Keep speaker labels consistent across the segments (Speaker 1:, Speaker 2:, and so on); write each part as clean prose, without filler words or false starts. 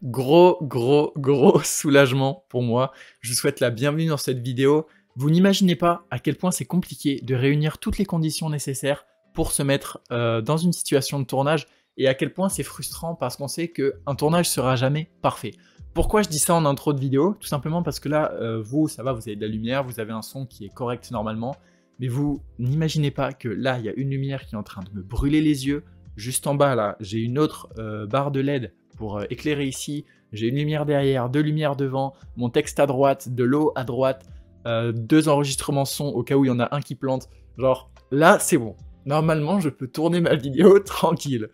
Speaker 1: Gros soulagement pour moi. Je vous souhaite la bienvenue dans cette vidéo. Vous n'imaginez pas à quel point c'est compliqué de réunir toutes les conditions nécessaires pour se mettre dans une situation de tournage et à quel point c'est frustrant parce qu'on sait qu'un tournage sera jamais parfait. Pourquoi je dis ça en intro de vidéo? Tout simplement parce que là, vous, ça va, vous avez de la lumière, vous avez un son qui est correct normalement, mais vous n'imaginez pas que là, il y a une lumière qui est en train de me brûler les yeux. Juste en bas, là, j'ai une autre barre de LED pour éclairer ici. J'ai une lumière derrière, deux lumières devant, mon texte à droite, de l'eau à droite, deux enregistrements son au cas où il y en a un qui plante. Genre, là, c'est bon. Normalement, je peux tourner ma vidéo tranquille.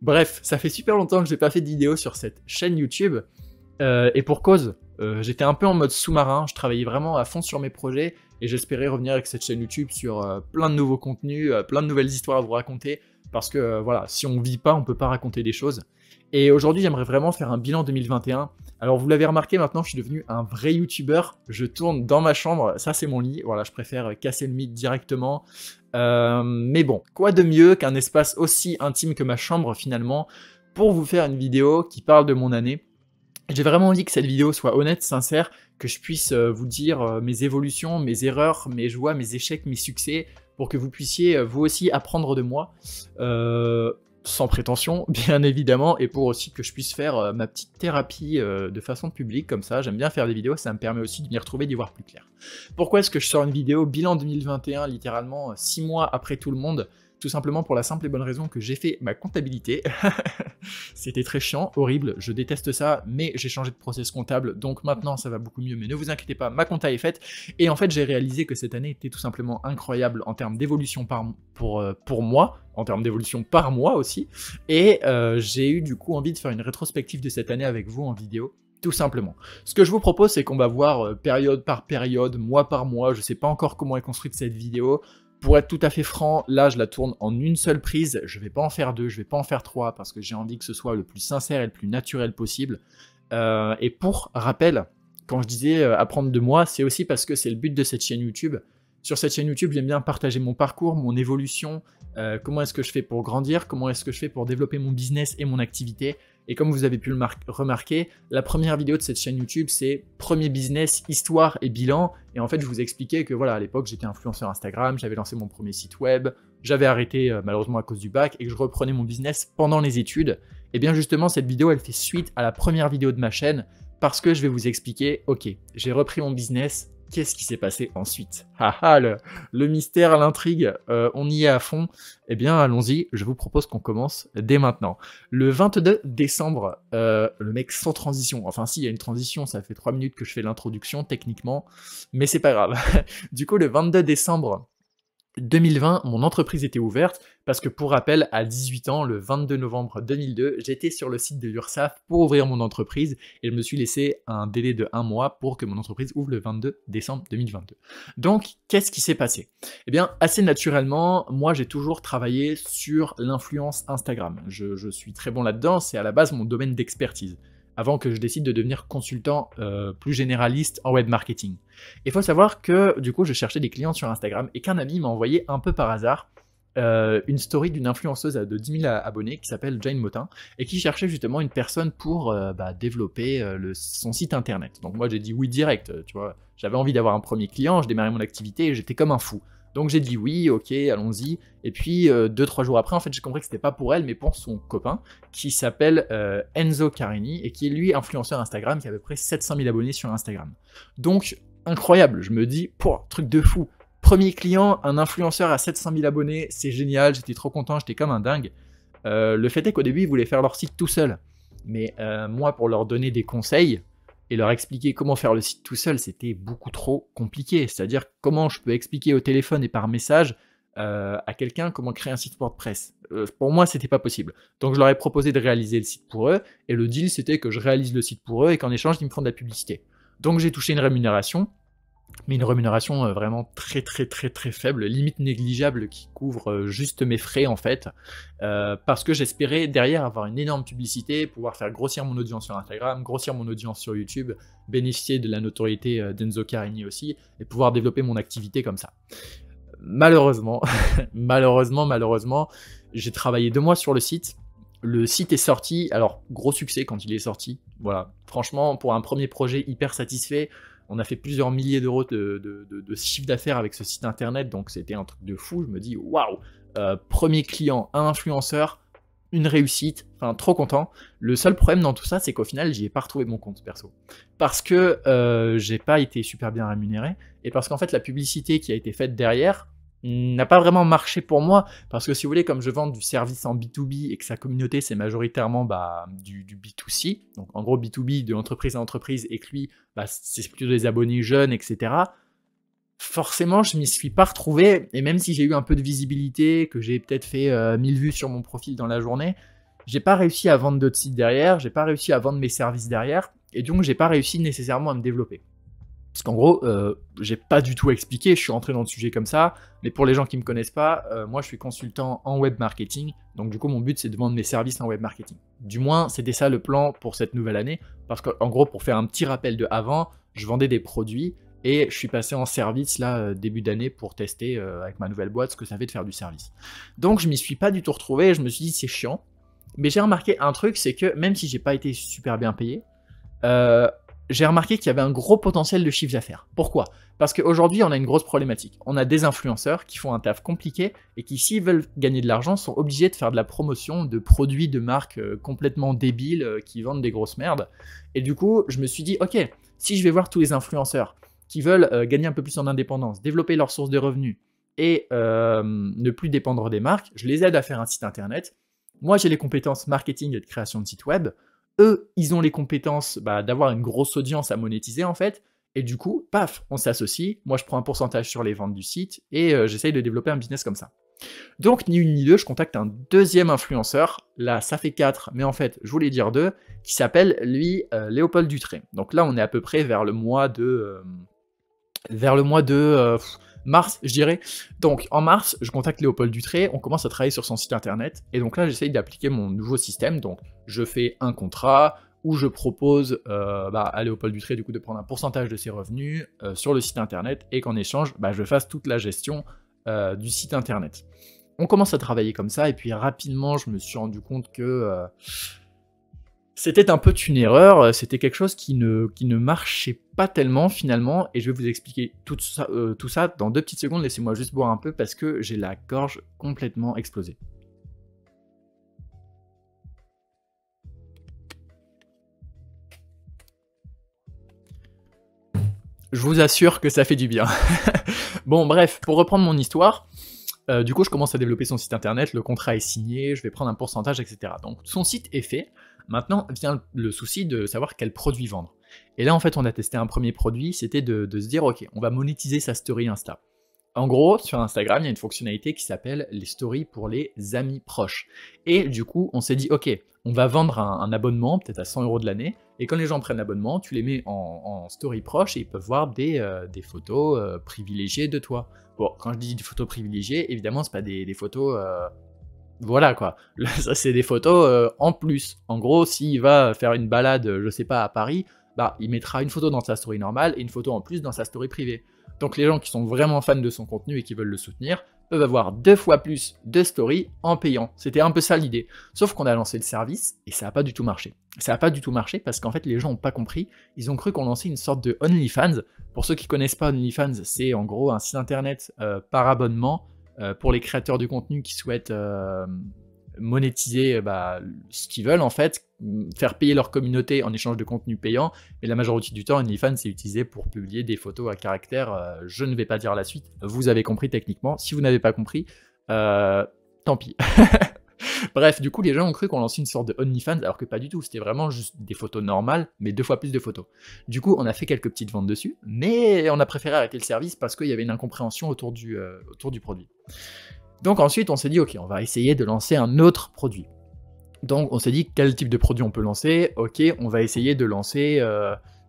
Speaker 1: Bref, ça fait super longtemps que j'ai pas fait de vidéo sur cette chaîne YouTube. Et pour cause, j'étais un peu en mode sous-marin, je travaillais vraiment à fond sur mes projets et j'espérais revenir avec cette chaîne YouTube sur plein de nouveaux contenus, plein de nouvelles histoires à vous raconter parce que voilà, si on vit pas, on peut pas raconter des choses. Et aujourd'hui, j'aimerais vraiment faire un bilan 2021. Alors vous l'avez remarqué, maintenant je suis devenu un vrai YouTuber, je tourne dans ma chambre, ça c'est mon lit, voilà, je préfère casser le mythe directement. Mais bon, quoi de mieux qu'un espace aussi intime que ma chambre finalement pour vous faire une vidéo qui parle de mon année. J'ai vraiment envie que cette vidéo soit honnête, sincère, que je puisse vous dire mes évolutions, mes erreurs, mes joies, mes échecs, mes succès, pour que vous puissiez vous aussi apprendre de moi, sans prétention, bien évidemment, et pour aussi que je puisse faire ma petite thérapie de façon publique, comme ça, j'aime bien faire des vidéos, ça me permet aussi de m'y retrouver, d'y voir plus clair. Pourquoi est-ce que je sors une vidéo bilan 2021, littéralement 6 mois après tout le monde? Tout simplement pour la simple et bonne raison que j'ai fait ma comptabilité. C'était très chiant, horrible, je déteste ça, mais j'ai changé de process comptable, donc maintenant ça va beaucoup mieux, mais ne vous inquiétez pas, ma compta est faite, et en fait j'ai réalisé que cette année était tout simplement incroyable en termes d'évolution pour moi, en termes d'évolution par mois aussi, et j'ai eu du coup envie de faire une rétrospective de cette année avec vous en vidéo, tout simplement. Ce que je vous propose, c'est qu'on va voir période par période, mois par mois, je sais pas encore comment est construite cette vidéo. Pour être tout à fait franc, là je la tourne en une seule prise, je vais pas en faire deux, je vais pas en faire trois, parce que j'ai envie que ce soit le plus sincère et le plus naturel possible. Et pour rappel, quand je disais apprendre de moi, c'est aussi parce que c'est le but de cette chaîne YouTube. Sur cette chaîne YouTube, j'aime bien partager mon parcours, mon évolution, comment est-ce que je fais pour grandir, comment est-ce que je fais pour développer mon business et mon activité. Et comme vous avez pu le remarquer, la première vidéo de cette chaîne YouTube, c'est premier business, histoire et bilan. Et en fait, je vous expliquais que voilà, à l'époque, j'étais influenceur Instagram, j'avais lancé mon premier site web, j'avais arrêté malheureusement à cause du bac et que je reprenais mon business pendant les études. Et bien justement, cette vidéo, elle fait suite à la première vidéo de ma chaîne parce que je vais vous expliquer, ok, j'ai repris mon business, qu'est-ce qui s'est passé ensuite? Le mystère, l'intrigue, on y est à fond. Eh bien, allons-y, je vous propose qu'on commence dès maintenant. Le 22 décembre, le mec sans transition, enfin si, il y a une transition, ça fait 3 minutes que je fais l'introduction techniquement, mais c'est pas grave. Du coup, le 22 décembre 2020, mon entreprise était ouverte parce que pour rappel, à 18 ans, le 22 novembre 2002, j'étais sur le site de l'URSSAF pour ouvrir mon entreprise et je me suis laissé un délai de 1 mois pour que mon entreprise ouvre le 22 décembre 2022. Donc, qu'est-ce qui s'est passé? Eh bien, assez naturellement, moi j'ai toujours travaillé sur l'influence Instagram. Je suis très bon là-dedans, c'est à la base mon domaine d'expertise, avant que je décide de devenir consultant plus généraliste en web marketing. Il faut savoir que du coup je cherchais des clients sur Instagram et qu'un ami m'a envoyé un peu par hasard une story d'une influenceuse de 10 000 abonnés qui s'appelle Jane Motin et qui cherchait justement une personne pour développer son site internet. Donc moi j'ai dit oui direct, tu vois, j'avais envie d'avoir un premier client, je démarrais mon activité et j'étais comme un fou. Donc j'ai dit oui, ok, allons-y. Et puis 2-3 jours après, en fait, j'ai compris que c'était pas pour elle, mais pour son copain, qui s'appelle Enzo Carini, et qui est lui influenceur Instagram, qui a à peu près 700 000 abonnés sur Instagram. Donc, incroyable, je me dis, truc de fou. Premier client, un influenceur à 700 000 abonnés, c'est génial, j'étais trop content, j'étais comme un dingue. Le fait est qu'au début, ils voulaient faire leur site tout seul. Mais moi, pour leur donner des conseils, et leur expliquer comment faire le site tout seul, c'était beaucoup trop compliqué. C'est-à-dire comment je peux expliquer au téléphone et par message à quelqu'un comment créer un site WordPress. Pour moi, c'était pas possible. Donc je leur ai proposé de réaliser le site pour eux, et le deal c'était que je réalise le site pour eux et qu'en échange, ils me font de la publicité. Donc j'ai touché une rémunération, mais une rémunération vraiment très faible, limite négligeable, qui couvre juste mes frais en fait, parce que j'espérais derrière avoir une énorme publicité, pouvoir faire grossir mon audience sur Instagram, grossir mon audience sur YouTube, bénéficier de la notoriété d'Enzo Carini aussi, et pouvoir développer mon activité comme ça. Malheureusement, malheureusement, j'ai travaillé 2 mois sur le site, Le site est sorti, alors gros succès quand il est sorti. Voilà, franchement, pour un premier projet hyper satisfait, on a fait plusieurs milliers d'euros de chiffre d'affaires avec ce site internet, donc c'était un truc de fou. Je me dis, waouh, premier client, un influenceur, une réussite, enfin trop content. Le seul problème dans tout ça, c'est qu'au final, j'y ai pas retrouvé mon compte perso. Parce que j'ai pas été super bien rémunéré, et parce qu'en fait, la publicité qui a été faite derrière n'a pas vraiment marché pour moi, parce que si vous voulez, comme je vends du service en B2B et que sa communauté c'est majoritairement du B2C, donc en gros B2B de entreprise à entreprise, et que lui c'est plutôt des abonnés jeunes, etc. Forcément je m'y suis pas retrouvé, et même si j'ai eu un peu de visibilité, que j'ai peut-être fait 1000 vues sur mon profil dans la journée, j'ai pas réussi à vendre d'autres sites derrière, j'ai pas réussi à vendre mes services derrière, et donc j'ai pas réussi nécessairement à me développer. Parce qu'en gros, j'ai pas du tout expliqué, je suis rentré dans le sujet comme ça, mais pour les gens qui me connaissent pas, moi je suis consultant en web marketing, donc du coup mon but c'est de vendre mes services en web marketing. Du moins, c'était ça le plan pour cette nouvelle année, parce qu'en gros, pour faire un petit rappel de avant, je vendais des produits, et je suis passé en service là, début d'année, pour tester avec ma nouvelle boîte ce que ça fait de faire du service. Donc je m'y suis pas du tout retrouvé, je me suis dit c'est chiant, mais j'ai remarqué un truc, c'est que même si j'ai pas été super bien payé, j'ai remarqué qu'il y avait un gros potentiel de chiffre d'affaires. Pourquoi? Parce qu'aujourd'hui, on a une grosse problématique. On a des influenceurs qui font un taf compliqué et qui, s'ils veulent gagner de l'argent, sont obligés de faire de la promotion de produits de marques complètement débiles qui vendent des grosses merdes. Et du coup, je me suis dit, ok, si je vais voir tous les influenceurs qui veulent gagner un peu plus en indépendance, développer leurs sources de revenus et ne plus dépendre des marques, je les aide à faire un site internet. Moi, j'ai les compétences marketing et de création de site web. Eux, ils ont les compétences d'avoir une grosse audience à monétiser en fait, et du coup, paf, on s'associe, moi je prends un pourcentage sur les ventes du site, et j'essaye de développer un business comme ça. Donc, ni une ni deux, je contacte un deuxième influenceur, là ça fait 4, mais en fait, je voulais dire 2, qui s'appelle, lui, Léopold Dutré. Donc là, on est à peu près vers le mois de mars, je dirais. Donc, en mars, je contacte Léopold Dutré, on commence à travailler sur son site internet, et donc là, j'essaye d'appliquer mon nouveau système. Donc, je fais un contrat où je propose à Léopold Dutré, du coup, de prendre un pourcentage de ses revenus sur le site internet, et qu'en échange, je fasse toute la gestion du site internet. On commence à travailler comme ça, et puis rapidement, je me suis rendu compte que c'était un peu une erreur, c'était quelque chose qui ne marchait pas tellement finalement, et je vais vous expliquer tout ça dans 2 petites secondes. Laissez-moi juste boire un peu parce que j'ai la gorge complètement explosée. Je vous assure que ça fait du bien. Bon bref, pour reprendre mon histoire, du coup je commence à développer son site internet, le contrat est signé, je vais prendre un pourcentage, etc. Donc son site est fait. Maintenant vient le souci de savoir quel produit vendre. Et là en fait on a testé un premier produit, c'était de se dire ok, on va monétiser sa story Insta. En gros, sur Instagram, il y a une fonctionnalité qui s'appelle les stories pour les amis proches. Et du coup, on s'est dit ok, on va vendre un abonnement, peut-être à 100 € de l'année, et quand les gens prennent l'abonnement, tu les mets en story proche et ils peuvent voir des photos privilégiées de toi. Bon, quand je dis des photos privilégiées, évidemment, c'est pas des photos... voilà quoi, ça c'est des photos en plus. En gros, s'il va faire une balade, je sais pas, à Paris, il mettra une photo dans sa story normale et une photo en plus dans sa story privée. Donc les gens qui sont vraiment fans de son contenu et qui veulent le soutenir peuvent avoir 2 fois plus de stories en payant. C'était un peu ça l'idée. Sauf qu'on a lancé le service et ça n'a pas du tout marché. Ça n'a pas du tout marché parce qu'en fait les gens n'ont pas compris. Ils ont cru qu'on lançait une sorte de OnlyFans. Pour ceux qui connaissent pas OnlyFans, c'est en gros un site internet par abonnement pour les créateurs de contenu qui souhaitent monétiser ce qu'ils veulent en fait, faire payer leur communauté en échange de contenu payant, mais la majorité du temps OnlyFans c'est utilisé pour publier des photos à caractère, je ne vais pas dire la suite, vous avez compris techniquement, si vous n'avez pas compris, tant pis. Bref, du coup les gens ont cru qu'on lançait une sorte de OnlyFans, alors que pas du tout, c'était vraiment juste des photos normales, mais 2 fois plus de photos. Du coup on a fait quelques petites ventes dessus, mais on a préféré arrêter le service parce qu'il y avait une incompréhension autour du produit. Donc ensuite on s'est dit ok, on va essayer de lancer un autre produit. Donc on s'est dit quel type de produit on peut lancer. Ok, on va essayer de lancer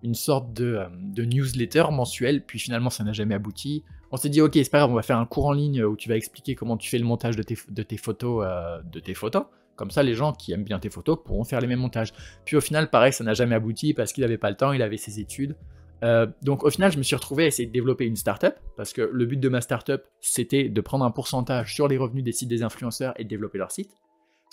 Speaker 1: une sorte de newsletter mensuelle, puis finalement ça n'a jamais abouti. On s'est dit ok, c'est pas grave, on va faire un cours en ligne où tu vas expliquer comment tu fais le montage de tes photos. Comme ça les gens qui aiment bien tes photos pourront faire les mêmes montages. Puis au final pareil, ça n'a jamais abouti parce qu'il n'avait pas le temps, il avait ses études. Donc au final je me suis retrouvé à essayer de développer une startup parce que le but de ma startup c'était de prendre un pourcentage sur les revenus des sites des influenceurs et de développer leur site.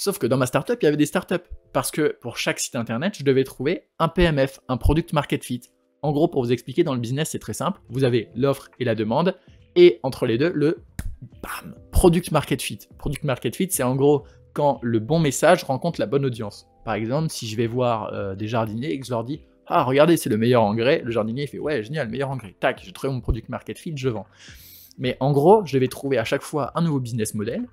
Speaker 1: Sauf que dans ma startup, il y avait des startups. Parce que pour chaque site internet, je devais trouver un PMF, un Product Market Fit. En gros, pour vous expliquer, dans le business, c'est très simple. Vous avez l'offre et la demande. Et entre les deux, le Product Market Fit. Product Market Fit, c'est en gros quand le bon message rencontre la bonne audience. Par exemple, si je vais voir des jardiniers et que je leur dis « Ah, regardez, c'est le meilleur engrais », le jardinier il fait « Ouais, génial, meilleur engrais. Tac, j'ai trouvé mon Product Market Fit, je vends. » Mais en gros, je devais trouver à chaque fois un nouveau business model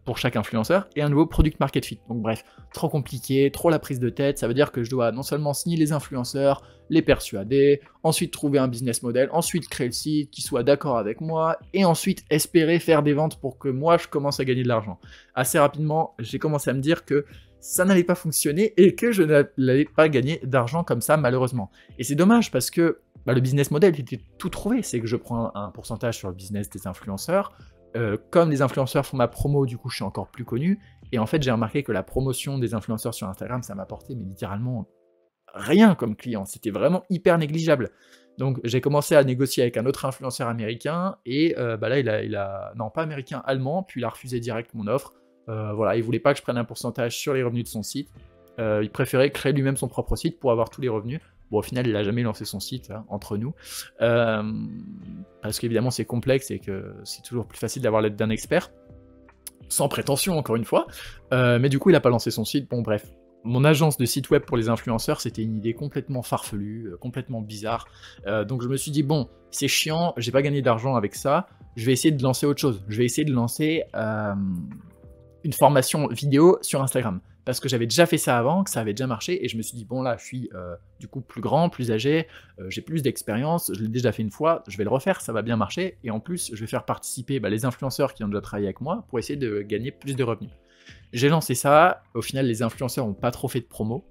Speaker 1: pour chaque influenceur et un nouveau product market fit. Donc bref, trop compliqué, trop la prise de tête, ça veut dire que je dois non seulement signer les influenceurs, les persuader, ensuite trouver un business model, ensuite créer le site qui soit d'accord avec moi et ensuite espérer faire des ventes pour que moi je commence à gagner de l'argent. Assez rapidement, j'ai commencé à me dire que ça n'allait pas fonctionner et que je n'allais pas gagner d'argent comme ça malheureusement. Et c'est dommage parce que le business model était tout trouvé, c'est que je prends un pourcentage sur le business des influenceurs. Comme les influenceurs font ma promo, du coup je suis encore plus connu. Et en fait j'ai remarqué que la promotion des influenceurs sur Instagram, ça m'apportait mais littéralement rien comme client. C'était vraiment hyper négligeable. Donc j'ai commencé à négocier avec un autre influenceur américain et là il a non pas américain, allemand, puis il a refusé direct mon offre. Voilà, il voulait pas que je prenne un pourcentage sur les revenus de son site. Il préférait créer lui-même son propre site pour avoir tous les revenus. Bon, au final, il n'a jamais lancé son site, hein, entre nous, parce qu'évidemment, c'est complexe et que c'est toujours plus facile d'avoir l'aide d'un expert, sans prétention, encore une fois, mais du coup, il n'a pas lancé son site. Bon, bref, mon agence de site web pour les influenceurs, c'était une idée complètement farfelue, complètement bizarre, donc je me suis dit, bon, c'est chiant, j'ai pas gagné d'argent avec ça, je vais essayer de lancer autre chose, je vais essayer de lancer une formation vidéo sur Instagram. Parce que j'avais déjà fait ça avant, que ça avait déjà marché, et je me suis dit, bon là, je suis du coup plus grand, plus âgé, j'ai plus d'expérience, je l'ai déjà fait une fois, je vais le refaire, ça va bien marcher, et en plus, je vais faire participer les influenceurs qui ont déjà travaillé avec moi pour essayer de gagner plus de revenus. J'ai lancé ça, au final, les influenceurs n'ont pas trop fait de promo,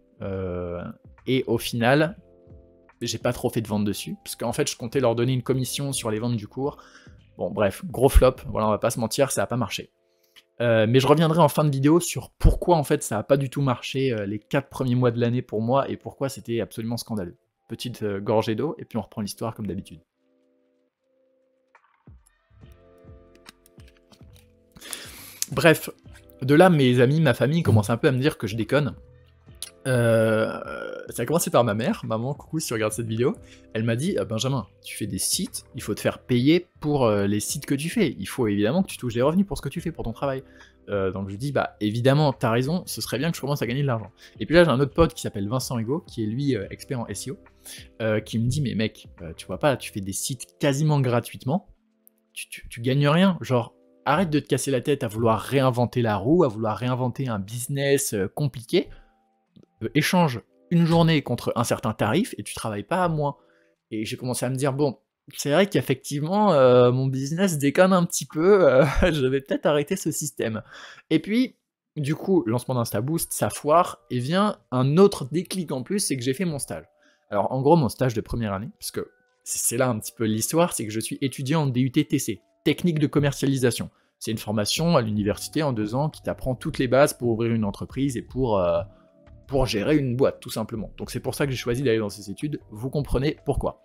Speaker 1: et au final, j'ai pas trop fait de vente dessus, parce qu'en fait, je comptais leur donner une commission sur les ventes du cours. Bon, bref, gros flop, voilà, on va pas se mentir, ça a pas marché. Mais je reviendrai en fin de vidéo sur pourquoi en fait ça n'a pas du tout marché les 4 premiers mois de l'année pour moi et pourquoi c'était absolument scandaleux. Petite gorgée d'eau et puis on reprend l'histoire comme d'habitude. Bref, de là mes amis, ma famille commencent un peu à me dire que je déconne. Ça a commencé par ma mère, maman, coucou si tu regardes cette vidéo, elle m'a dit Benjamin, tu fais des sites, il faut te faire payer pour les sites que tu fais, il faut évidemment que tu touches des revenus pour ce que tu fais, pour ton travail. Donc je lui dis évidemment t'as raison, ce serait bien que je commence à gagner de l'argent. Et puis là j'ai un autre pote qui s'appelle Vincent Hugo, qui est lui expert en SEO, qui me dit mais mec, tu vois pas là, tu fais des sites quasiment gratuitement, tu gagnes rien, genre arrête de te casser la tête à vouloir réinventer la roue, à vouloir réinventer un business compliqué. Échange une journée contre un certain tarif et tu travailles pas à moins. Et j'ai commencé à me dire, bon, c'est vrai qu'effectivement, mon business déconne un petit peu, je vais peut-être arrêter ce système. Et puis, du coup, lancement d'InstaBoost, ça foire, et vient un autre déclic en plus, c'est que j'ai fait mon stage. Alors, en gros, mon stage de première année, parce que c'est là un petit peu l'histoire, c'est que je suis étudiant en DUT-TC, technique de commercialisation. C'est une formation à l'université en 2 ans qui t'apprend toutes les bases pour ouvrir une entreprise et pour gérer une boîte, tout simplement. Donc c'est pour ça que j'ai choisi d'aller dans ces études, vous comprenez pourquoi.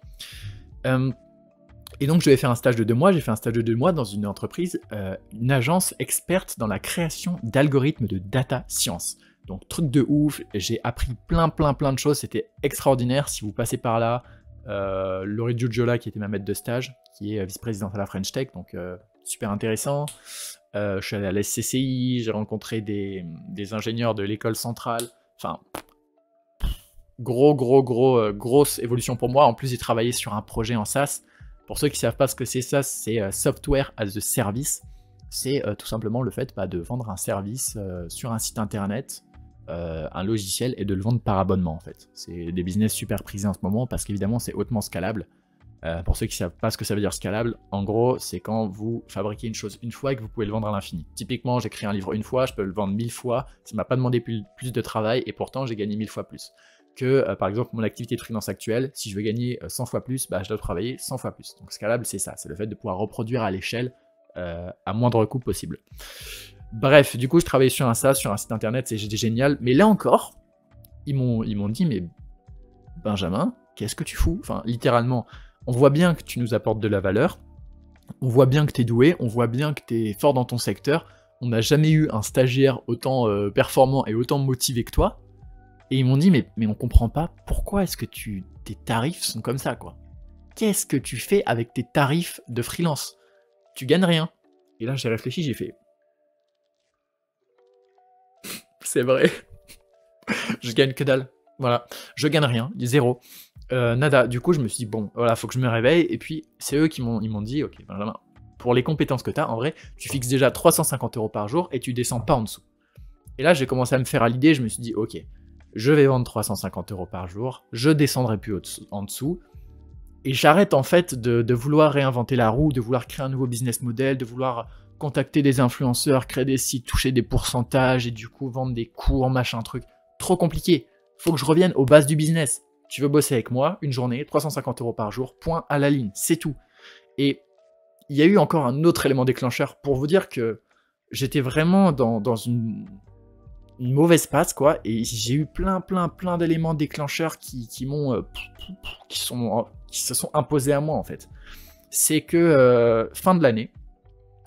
Speaker 1: Et donc je vais faire un stage de 2 mois, j'ai fait un stage de 2 mois dans une entreprise, une agence experte dans la création d'algorithmes de data science. Donc truc de ouf, j'ai appris plein de choses, c'était extraordinaire. Si vous passez par là, Laurie Giugiola qui était ma maître de stage, qui est vice-présidente à la French Tech, donc super intéressant. Je suis allé à la SCCI, j'ai rencontré des ingénieurs de l'école centrale. Enfin, grosse évolution pour moi. En plus, j'ai travaillé sur un projet en SaaS. Pour ceux qui ne savent pas ce que c'est SaaS, c'est Software as a Service. C'est tout simplement le fait de vendre un service sur un site internet, un logiciel, et de le vendre par abonnement en fait. C'est des business super prisés en ce moment parce qu'évidemment, c'est hautement scalable. Pour ceux qui ne savent pas ce que ça veut dire scalable, en gros, c'est quand vous fabriquez une chose une fois et que vous pouvez le vendre à l'infini. Typiquement, j'ai créé un livre une fois, je peux le vendre 1000 fois, ça ne m'a pas demandé plus de travail et pourtant j'ai gagné 1000 fois plus. Que par exemple, mon activité de freelance actuelle, si je veux gagner 100 fois plus, je dois travailler 100 fois plus. Donc scalable, c'est ça, c'est le fait de pouvoir reproduire à l'échelle à moindre coût possible. Bref, du coup, je travaillais sur un SaaS, sur un site internet, c'était génial, mais là encore, ils m'ont dit, mais Benjamin, qu'est-ce que tu fous? Enfin, littéralement, on voit bien que tu nous apportes de la valeur, on voit bien que tu es doué, on voit bien que tu es fort dans ton secteur, on n'a jamais eu un stagiaire autant performant et autant motivé que toi. Et ils m'ont dit, mais on comprend pas, pourquoi est-ce que tes tarifs sont comme ça, quoi? Qu'est-ce que tu fais avec tes tarifs de freelance? Tu gagnes rien. Et là, j'ai réfléchi, j'ai fait... C'est vrai. Je gagne que dalle. Voilà. Je gagne rien. Zéro. Nada. Du coup, je me suis dit, bon, voilà, faut que je me réveille. Et puis, c'est eux qui m'ont dit, ok, Benjamin, pour les compétences que tu as, en vrai, tu fixes déjà 350 € par jour et tu descends pas en dessous. Et là, j'ai commencé à me faire à l'idée, je me suis dit, ok, je vais vendre 350 € par jour, je descendrai plus en dessous, et j'arrête en fait de vouloir réinventer la roue, de vouloir créer un nouveau business model, de vouloir contacter des influenceurs, créer des sites, toucher des pourcentages, et du coup vendre des cours, machin truc. Trop compliqué. Faut que je revienne aux bases du business. Tu veux bosser avec moi, une journée, 350 € par jour, point à la ligne, c'est tout. Et il y a eu encore un autre élément déclencheur pour vous dire que j'étais vraiment dans une mauvaise passe, quoi, et j'ai eu plein d'éléments déclencheurs qui se sont imposés à moi, en fait. C'est que, fin de l'année,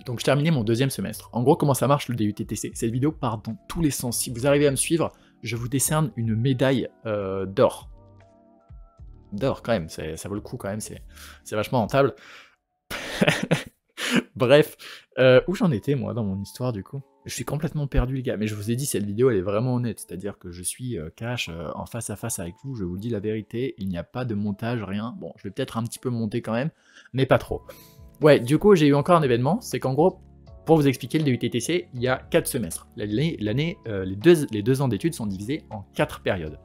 Speaker 1: donc je terminais mon deuxième semestre. En gros, comment ça marche le DUTTC? Cette vidéo part dans tous les sens. Si vous arrivez à me suivre, je vous décerne une médaille d'or. D'or, quand même, ça vaut le coup, quand même, c'est vachement rentable. Bref, où j'en étais, moi, dans mon histoire, du coup? Je suis complètement perdu, les gars, mais je vous ai dit, cette vidéo, elle est vraiment honnête, c'est-à-dire que je suis cash, en face à face avec vous, je vous dis la vérité, il n'y a pas de montage, rien. Bon, je vais peut-être un petit peu monter quand même, mais pas trop. Ouais, du coup, j'ai eu encore un événement, c'est qu'en gros, pour vous expliquer, le DUTTC, il y a 4 semestres. L'année, les 2 ans d'études sont divisés en 4 périodes.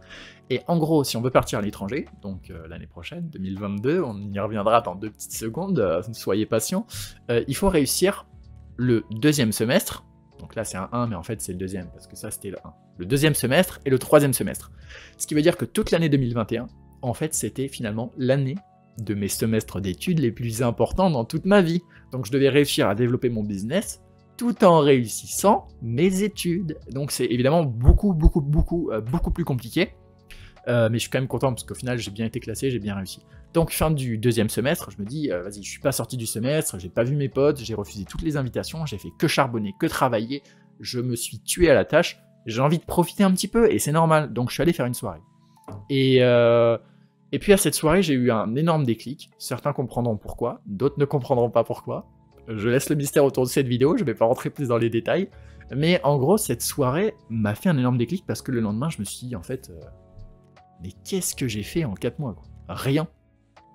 Speaker 1: Et en gros, si on veut partir à l'étranger, donc l'année prochaine, 2022, on y reviendra dans 2 petites secondes, soyez patients, il faut réussir le deuxième semestre, donc là c'est un 1, mais en fait c'est le deuxième, parce que ça c'était le 1. Le deuxième semestre et le troisième semestre. Ce qui veut dire que toute l'année 2021, en fait c'était finalement l'année de mes semestres d'études les plus importants dans toute ma vie. Donc je devais réussir à développer mon business tout en réussissant mes études. Donc c'est évidemment beaucoup plus compliqué. Mais je suis quand même content parce qu'au final j'ai bien été classé, j'ai bien réussi. Donc fin du deuxième semestre, je me dis vas-y, je suis pas sorti du semestre, j'ai pas vu mes potes, j'ai refusé toutes les invitations, j'ai fait que charbonner, que travailler, je me suis tué à la tâche, j'ai envie de profiter un petit peu et c'est normal, donc je suis allé faire une soirée. Et puis à cette soirée, j'ai eu un énorme déclic, certains comprendront pourquoi, d'autres ne comprendront pas pourquoi. Je laisse le mystère autour de cette vidéo, je vais pas rentrer plus dans les détails, mais en gros cette soirée m'a fait un énorme déclic parce que le lendemain je me suis dit en fait... mais qu'est-ce que j'ai fait en 4 mois, quoi? Rien.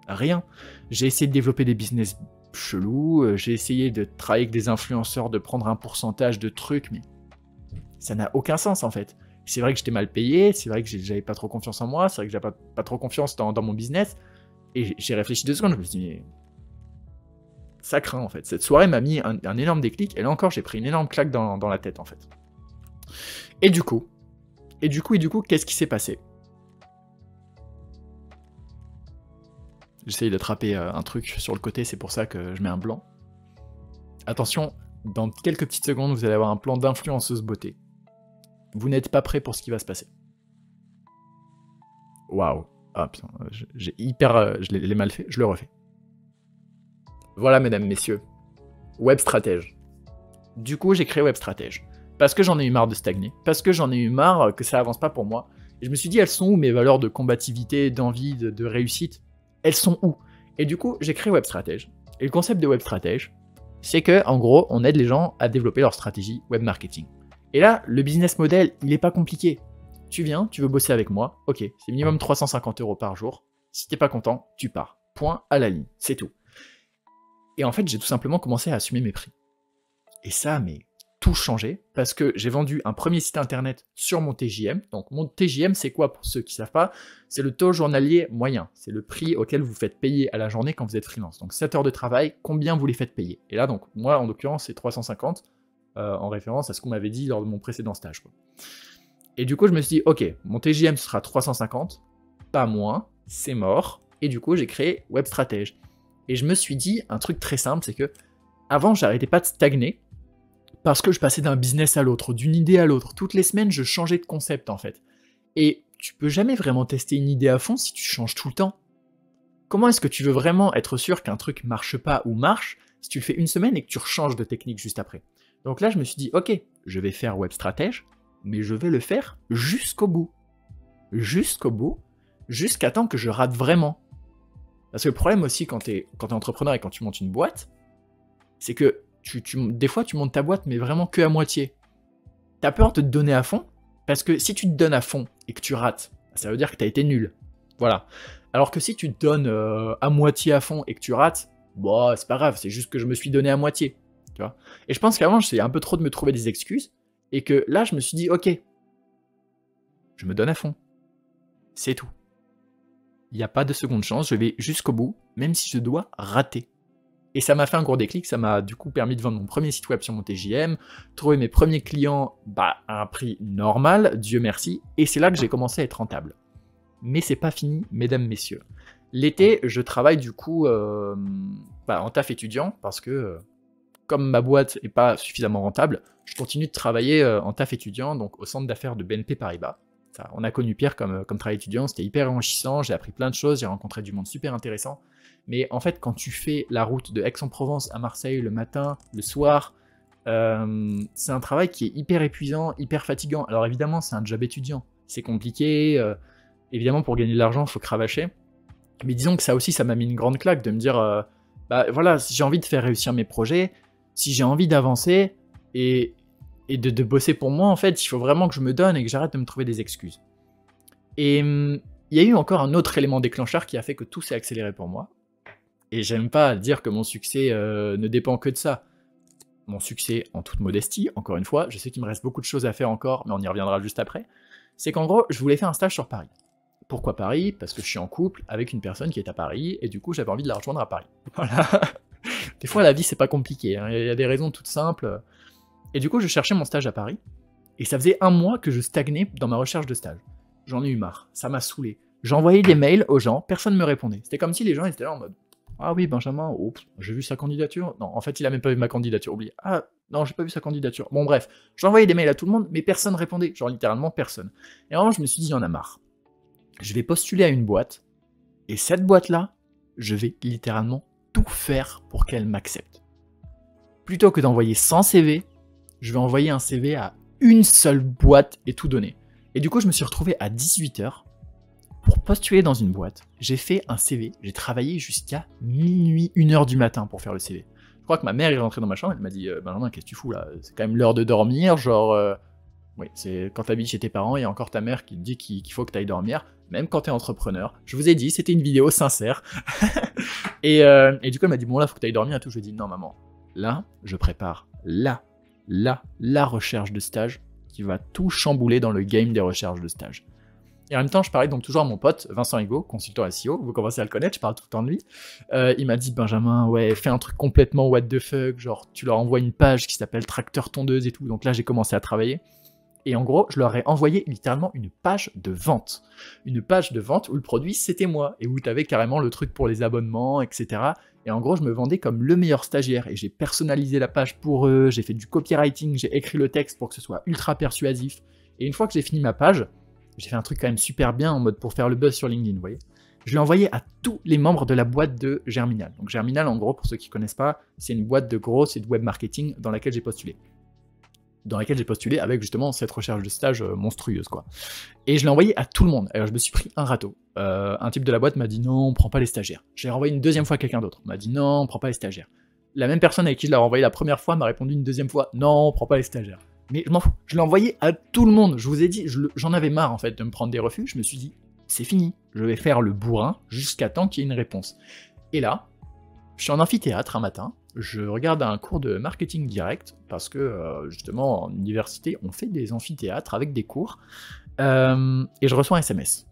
Speaker 1: Rien. J'ai essayé de développer des business chelous, j'ai essayé de travailler avec des influenceurs, de prendre un pourcentage de trucs, mais ça n'a aucun sens en fait. C'est vrai que j'étais mal payé, c'est vrai que j'avais pas trop confiance en moi, c'est vrai que j'avais pas trop confiance dans mon business, et j'ai réfléchi 2 secondes, je me suis dit, ça craint en fait. Cette soirée m'a mis un énorme déclic, et là encore j'ai pris une énorme claque dans la tête en fait. Et du coup, qu'est-ce qui s'est passé? J'essaye d'attraper un truc sur le côté, c'est pour ça que je mets un blanc. Attention, dans quelques petites secondes, vous allez avoir un plan d'influenceuse beauté. Vous n'êtes pas prêt pour ce qui va se passer. Waouh. Ah putain, je l'ai mal fait, je le refais. Voilà, mesdames, messieurs. Web stratège. Du coup, j'ai créé Web stratège. Parce que j'en ai eu marre de stagner. Parce que j'en ai eu marre que ça avance pas pour moi. Et je me suis dit, elles sont où mes valeurs de combativité, d'envie, de réussite? Elles sont où? Et du coup, j'ai créé Web stratège. Et le concept de Web stratège, c'est que, en gros, on aide les gens à développer leur stratégie web marketing. Et là, le business model, il est pas compliqué. Tu viens, tu veux bosser avec moi, ok, c'est minimum 350 € par jour. Si t'es pas content, tu pars. Point à la ligne, c'est tout. Et en fait, j'ai tout simplement commencé à assumer mes prix. Et ça, mais tout changé, parce que j'ai vendu un premier site internet sur mon TJM. Donc mon TJM, c'est quoi pour ceux qui ne savent pas? C'est le taux journalier moyen. C'est le prix auquel vous faites payer à la journée quand vous êtes freelance. Donc 7 heures de travail, combien vous les faites payer? Et là, donc moi, en l'occurrence, c'est 350, en référence à ce qu'on m'avait dit lors de mon précédent stage, quoi. Et du coup, je me suis dit, ok, mon TJM sera 350, pas moins, c'est mort. Et du coup, j'ai créé Web stratège. Et je me suis dit un truc très simple, c'est que avant, j'arrêtais pas de stagner, parce que je passais d'un business à l'autre, d'une idée à l'autre. Toutes les semaines, je changeais de concept, en fait. Et tu peux jamais vraiment tester une idée à fond si tu changes tout le temps. Comment est-ce que tu veux vraiment être sûr qu'un truc marche pas ou marche si tu le fais une semaine et que tu rechanges de technique juste après? Donc là, je me suis dit, ok, je vais faire web stratège, mais je vais le faire jusqu'au bout. Jusqu'au bout, jusqu'à temps que je rate vraiment. Parce que le problème aussi quand tu es entrepreneur et quand tu montes une boîte, c'est que des fois tu montes ta boîte mais vraiment que à moitié. Tu as peur de te donner à fond, parce que si tu te donnes à fond et que tu rates, ça veut dire que tu as été nul. Voilà. Alors que si tu te donnes à moitié à fond et que tu rates, bon, c'est pas grave, c'est juste que je me suis donné à moitié. Tu vois. Et je pense qu'avant, j'essayais un peu trop de me trouver des excuses, et que là, je me suis dit, ok, je me donne à fond. C'est tout. Il n'y a pas de seconde chance, je vais jusqu'au bout, même si je dois rater. Et ça m'a fait un gros déclic, ça m'a du coup permis de vendre mon premier site web sur mon TJM, trouver mes premiers clients à un prix normal, Dieu merci, et c'est là que j'ai commencé à être rentable. Mais c'est pas fini, mesdames, messieurs. L'été, je travaille du coup en taf étudiant, parce que comme ma boîte n'est pas suffisamment rentable, je continue de travailler en taf étudiant, donc au centre d'affaires de BNP Paribas. Ça, on a connu pire comme travail étudiant, c'était hyper enrichissant, j'ai appris plein de choses, j'ai rencontré du monde super intéressant. Mais en fait, quand tu fais la route de Aix-en-Provence à Marseille le matin, le soir, c'est un travail qui est hyper épuisant, hyper fatigant. Alors évidemment, c'est un job étudiant, c'est compliqué, évidemment pour gagner de l'argent, il faut cravacher. Mais disons que ça aussi, ça m'a mis une grande claque de me dire, voilà, si j'ai envie de faire réussir mes projets, si j'ai envie d'avancer, et de bosser pour moi, en fait, il faut vraiment que je me donne et que j'arrête de me trouver des excuses. Et il y a eu encore un autre élément déclencheur qui a fait que tout s'est accéléré pour moi. Et j'aime pas dire que mon succès ne dépend que de ça. Mon succès, en toute modestie, encore une fois, je sais qu'il me reste beaucoup de choses à faire encore, mais on y reviendra juste après, c'est qu'en gros, je voulais faire un stage sur Paris. Pourquoi Paris? Parce que je suis en couple avec une personne qui est à Paris, et du coup, j'avais envie de la rejoindre à Paris. Voilà. Des fois, la vie, c'est pas compliqué, hein. Il y a des raisons toutes simples. Et du coup, je cherchais mon stage à Paris, et ça faisait un mois que je stagnais dans ma recherche de stage. J'en ai eu marre, ça m'a saoulé. J'envoyais des mails aux gens, personne ne me répondait. C'était comme si les gens étaient là en mode « Ah oui, Benjamin, j'ai vu sa candidature. » Non, en fait, il a même pas vu ma candidature, oublié. « Ah, non, j'ai pas vu sa candidature. » Bon, bref, j'envoyais des mails à tout le monde, mais personne répondait, genre littéralement personne. Et vraiment, je me suis dit « Il y en a marre. Je vais postuler à une boîte, et cette boîte-là, je vais littéralement tout faire pour qu'elle m'accepte. Plutôt que d'envoyer 100 CV, je vais envoyer un CV à une seule boîte et tout donner. » Et du coup, je me suis retrouvé à 18h pour postuler dans une boîte. J'ai fait un CV, j'ai travaillé jusqu'à minuit, 1h du matin pour faire le CV. Je crois que ma mère est rentrée dans ma chambre, elle m'a dit « Benjamin, qu'est-ce que tu fous là? C'est quand même l'heure de dormir, genre... Oui, c'est quand t'habites chez tes parents, il y a encore ta mère qui te dit qu'il faut que t'ailles dormir, même quand t'es entrepreneur. Je vous ai dit, c'était une vidéo sincère. et du coup, elle m'a dit « Bon là, faut que t'ailles dormir et tout. » Je lui ai dit « Non maman, là, je prépare la recherche de stage qui va tout chambouler dans le game des recherches de stage. » Et en même temps, je parlais donc toujours à mon pote, Vincent Higo, consultant SEO, vous commencez à le connaître, je parle tout le temps de lui. Il m'a dit, Benjamin, ouais, fais un truc complètement what the fuck, genre tu leur envoies une page qui s'appelle Tracteur Tondeuse et tout, donc là j'ai commencé à travailler. Et en gros, je leur ai envoyé littéralement une page de vente. Une page de vente où le produit c'était moi, et où tu avais carrément le truc pour les abonnements, etc. Et en gros, je me vendais comme le meilleur stagiaire, et j'ai personnalisé la page pour eux, j'ai fait du copywriting, j'ai écrit le texte pour que ce soit ultra persuasif. Et une fois que j'ai fini ma page, j'ai fait un truc quand même super bien en mode pour faire le buzz sur LinkedIn, vous voyez. Je l'ai envoyé à tous les membres de la boîte de Germinal. Donc Germinal, en gros, pour ceux qui ne connaissent pas, c'est une boîte de growth et de web marketing dans laquelle j'ai postulé. Avec justement cette recherche de stage monstrueuse, quoi. Et je l'ai envoyé à tout le monde. Alors je me suis pris un râteau. Un type de la boîte m'a dit non, on prend pas les stagiaires. Je l'ai renvoyé une deuxième fois à quelqu'un d'autre. Il m'a dit non, on prend pas les stagiaires. La même personne avec qui je l'ai renvoyé la première fois m'a répondu une deuxième fois non, on prend pas les stagiaires. Mais je m'en fous, je l'ai envoyé à tout le monde. Je vous ai dit, j'en avais marre en fait de me prendre des refus. Je me suis dit, c'est fini, je vais faire le bourrin jusqu'à temps qu'il y ait une réponse. Et là, je suis en amphithéâtre un matin, je regarde un cours de marketing direct, parce que justement en université, on fait des amphithéâtres avec des cours, et je reçois un SMS.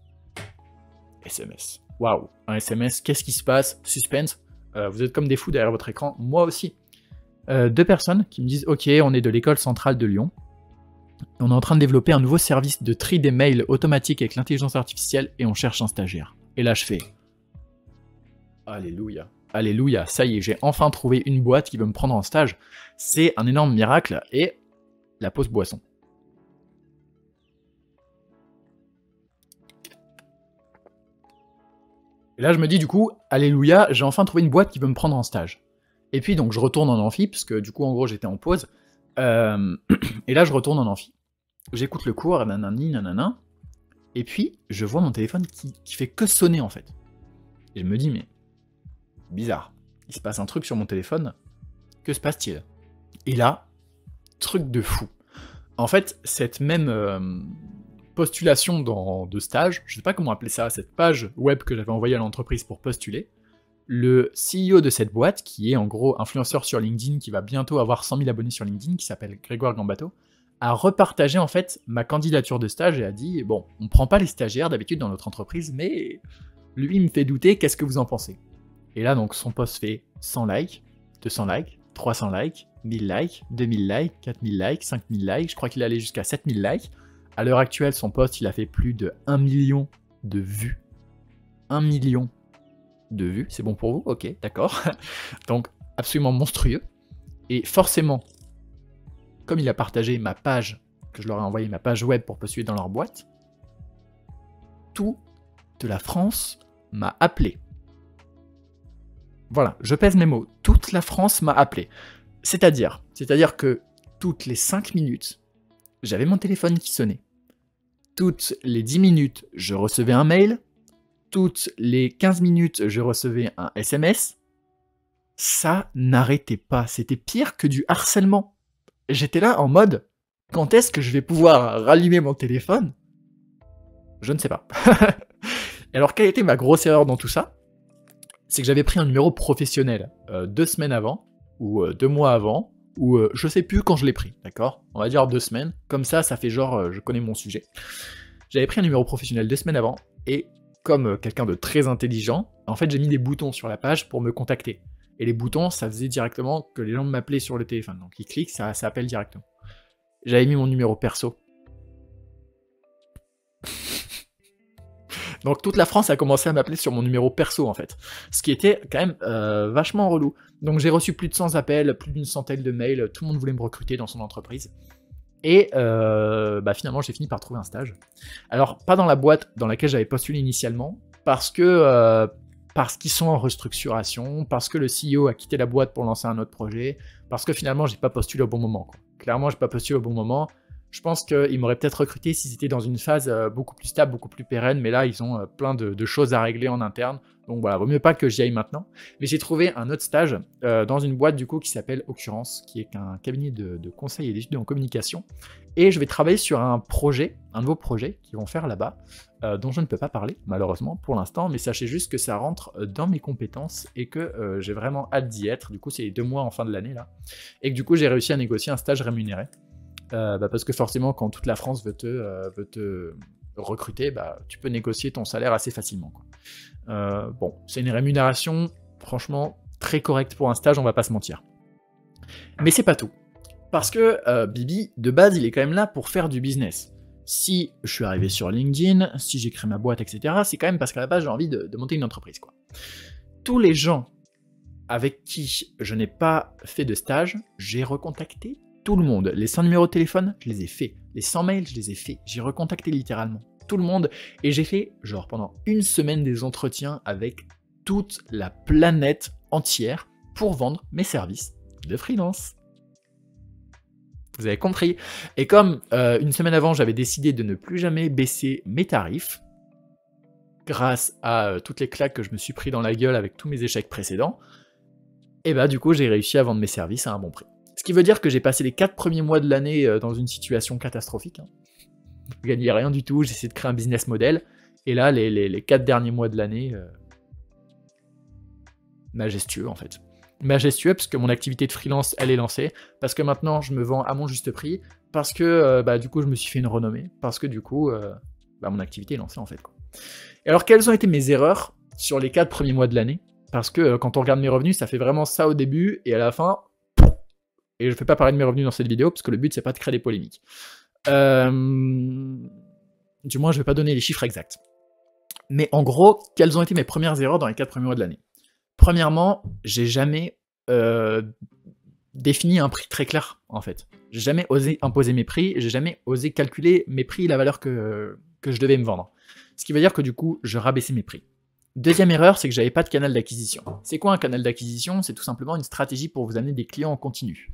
Speaker 1: SMS, waouh, un SMS, qu'est-ce qui se passe? Suspense, vous êtes comme des fous derrière votre écran, moi aussi. Deux personnes qui me disent « Ok, on est de l'école centrale de Lyon. On est en train de développer un nouveau service de tri des mails automatique avec l'intelligence artificielle et on cherche un stagiaire. » Et là, je fais « Alléluia, alléluia, ça y est, j'ai enfin trouvé une boîte qui veut me prendre en stage. C'est un énorme miracle. » Et la pause boisson. Et là, je me dis du coup « Alléluia, j'ai enfin trouvé une boîte qui veut me prendre en stage. » Et puis donc je retourne en amphi, parce que du coup en gros j'étais en pause, Et là, je retourne en amphi. J'écoute le cours, nanani, nanana. Et puis, je vois mon téléphone qui fait que sonner, en fait. Et je me dis, mais bizarre. Il se passe un truc sur mon téléphone. Que se passe-t-il? Et là, truc de fou. En fait, cette même postulation de stage, je ne sais pas comment appeler ça, cette page web que j'avais envoyée à l'entreprise pour postuler, le CEO de cette boîte, qui est en gros influenceur sur LinkedIn, qui va bientôt avoir 100 000 abonnés sur LinkedIn, qui s'appelle Grégoire Gambato, a repartagé en fait ma candidature de stage et a dit « Bon, on ne prend pas les stagiaires d'habitude dans notre entreprise, mais lui il me fait douter, qu'est-ce que vous en pensez ?» Et là donc son post fait 100 likes, 200 likes, 300 likes, 1000 likes, 2000 likes, 4000 likes, 5000 likes, je crois qu'il allait jusqu'à 7000 likes. À l'heure actuelle, son post, il a fait plus de 1 million de vues. 1 million de vues, c'est bon pour vous? Ok, d'accord. Donc, absolument monstrueux. Et forcément, comme il a partagé ma page, que je leur ai envoyé ma page web pour postuler dans leur boîte, toute la France m'a appelé. Voilà, je pèse mes mots. Toute la France m'a appelé. C'est-à-dire que toutes les 5 minutes, j'avais mon téléphone qui sonnait. Toutes les 10 minutes, je recevais un mail. Toutes les 15 minutes, je recevais un SMS. Ça n'arrêtait pas. C'était pire que du harcèlement. J'étais là en mode, quand est-ce que je vais pouvoir rallumer mon téléphone? Je ne sais pas. Alors, quelle était ma grosse erreur dans tout ça? C'est que j'avais pris un numéro professionnel 2 semaines avant, ou 2 mois avant, ou je sais plus quand je l'ai pris, d'accord? On va dire 2 semaines, comme ça fait genre je connais mon sujet. J'avais pris un numéro professionnel 2 semaines avant, et comme quelqu'un de très intelligent, en fait j'ai mis des boutons sur la page pour me contacter. Et les boutons, ça faisait directement que les gens m'appelaient sur le téléphone, donc ils cliquent, ça appelle directement. J'avais mis mon numéro perso. Donc toute la France a commencé à m'appeler sur mon numéro perso en fait, ce qui était quand même vachement relou. Donc j'ai reçu plus de 100 appels, plus d'une centaine de mails, tout le monde voulait me recruter dans son entreprise. Et finalement j'ai fini par trouver un stage. Alors pas dans la boîte dans laquelle j'avais postulé initialement, parce qu'ils sont en restructuration, parce que le CEO a quitté la boîte pour lancer un autre projet, parce que finalement j'ai pas postulé au bon moment, quoi. Clairement j'ai pas postulé au bon moment. Je pense qu'ils m'auraient peut-être recruté s'ils étaient dans une phase beaucoup plus stable, beaucoup plus pérenne, mais là, ils ont plein de choses à régler en interne. Donc voilà, vaut mieux pas que j'y aille maintenant. Mais j'ai trouvé un autre stage dans une boîte du coup qui s'appelle Occurrence, qui est un cabinet de conseil et d'études en communication. Et je vais travailler sur un nouveau projet qu'ils vont faire là-bas, dont je ne peux pas parler, malheureusement, pour l'instant, mais sachez juste que ça rentre dans mes compétences et que j'ai vraiment hâte d'y être. Du coup, c'est les 2 mois en fin de l'année, là. Et que du coup, j'ai réussi à négocier un stage rémunéré. Parce que forcément, quand toute la France veut te recruter, tu peux négocier ton salaire assez facilement, quoi. Bon, c'est une rémunération, franchement, très correcte pour un stage, on va pas se mentir. Mais c'est pas tout. Parce que Bibi, de base, il est quand même là pour faire du business. Si je suis arrivé sur LinkedIn, si j'ai créé ma boîte, etc., c'est quand même parce qu'à la base, j'ai envie de monter une entreprise, quoi. Tous les gens avec qui je n'ai pas fait de stage, j'ai recontacté tout le monde. Les 100 numéros de téléphone, je les ai faits. Les 100 mails, je les ai faits. J'ai recontacté littéralement tout le monde. Et j'ai fait, genre, pendant 1 semaine des entretiens avec toute la planète entière pour vendre mes services de freelance. Vous avez compris. Et comme 1 semaine avant, j'avais décidé de ne plus jamais baisser mes tarifs, grâce à toutes les claques que je me suis pris dans la gueule avec tous mes échecs précédents, et du coup, j'ai réussi à vendre mes services à un bon prix. Ce qui veut dire que j'ai passé les 4 premiers mois de l'année dans une situation catastrophique. Je gagnais rien du tout, j'essayais de créer un business model. Et là, les 4 derniers mois de l'année, majestueux en fait. Majestueux parce que mon activité de freelance, elle est lancée. Parce que maintenant, je me vends à mon juste prix. Parce que du coup, je me suis fait une renommée. Parce que du coup, mon activité est lancée en fait, quoi. Et alors, quelles ont été mes erreurs sur les 4 premiers mois de l'année? Parce que quand on regarde mes revenus, ça fait vraiment ça au début. Et à la fin... Et je ne fais pas parler de mes revenus dans cette vidéo, parce que le but, c'est pas de créer des polémiques. Du moins, je ne vais pas donner les chiffres exacts. Mais en gros, quelles ont été mes premières erreurs dans les 4 premiers mois de l'année? Premièrement, j'ai jamais défini un prix très clair, en fait. J'ai jamais osé imposer mes prix, j'ai jamais osé calculer mes prix et la valeur que je devais me vendre. Ce qui veut dire que du coup, je rabaissais mes prix. Deuxième erreur, c'est que j'avais pas de canal d'acquisition. C'est quoi un canal d'acquisition? C'est tout simplement une stratégie pour vous amener des clients en continu.